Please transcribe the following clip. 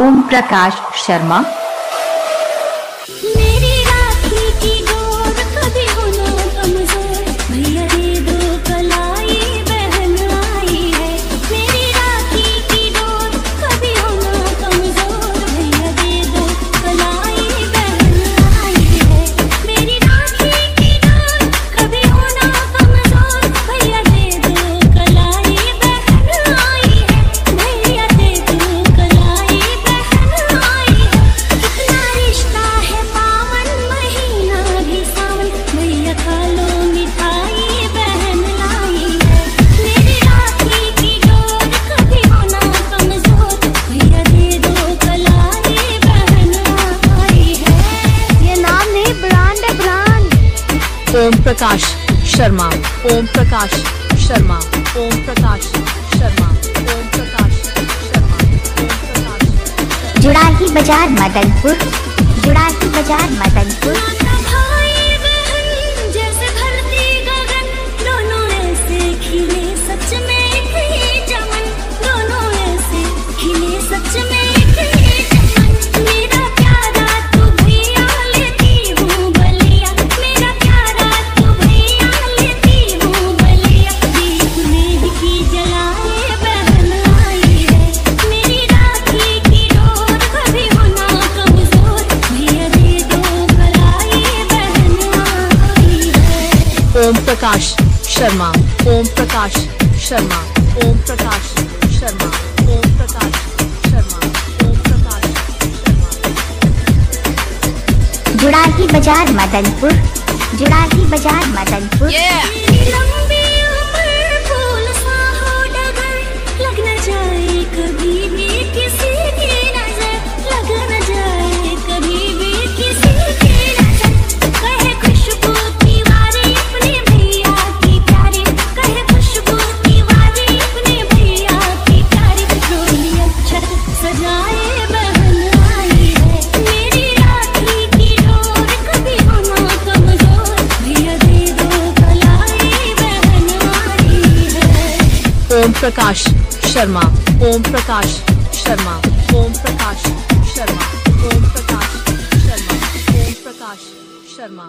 ओम प्रकाश शर्मा। मेरी राखी की डोर कभी हो ना कमजोर, भैया दे दो कलाई बहन आई है। मेरी राखी की डोर कभी हो ना कमजोर, भैया दे दो कलाई बहन आई है। मेरी राखी की डोर कभी हो ना कमजोर, भैया दे दो कलाई बहन आई है। भैया दे दो कलाई बहन आई है। कितना रिश्ता है पावन, महीना भी सावन, भैया खा लो मिठाई बहन लाई है। मेरी राखी की डोर कभी हो ना कमजोर, भैया दे दो कलाई बहन आई है। ये नाम नहीं, ब्रांड है, ब्रांड। ओम प्रकाश शर्मा, ओम प्रकाश शर्मा, ओम प्रकाश शर्मा, ओम प्रकाश शर्मा, ओम प्रकाश। जुड़ाही बाजार मदनपुर, जुड़ाही बाजार मदनपुर। नाता भाई बहन जैसे धरती गगन, दोनों ऐसे खिले सच में एक ही चमन, दोनों ऐसे खिले सच में एक ही चमन। मेरा प्यारा तू भैया लेती हूँ बलिया, मेरा प्यारा तू भैया लेती हूँ बलिया। दीप में की जलाए बहन आई है। मेरी राखी की डोर कभी हो ना कमजोर, भैया दे दो कलाई बहन आई है। ओम प्रकाश शर्मा, ओम प्रकाश शर्मा, ओम प्रकाश शर्मा, ओम प्रकाश शर्मा, ओम प्रकाश शर्मा। जुड़ाही बाजार मदनपुर, जुड़ाही बाजार मदनपुर। तेरी लंबी उम्र फूल सा हो डगर, लग न जाए कभी भी किसी की नजर, लग न जाए कभी भी किसी की नजर। कहे खुशबू तिवारी अपने भैया की प्यारी, कहे खुशबू तिवारी अपने भैया की प्यारी। डोली अक्षत सजाए बहन आई है। मेरी राखी की डोर कभी हो ना कमजोर, भैया दे दो कलाई बहन आई है। ओम प्रकाश शर्मा, ओम प्रकाश शर्मा, ओम प्रकाश शर्मा, ओम प्रकाश शर्मा, ओम प्रकाश शर्मा।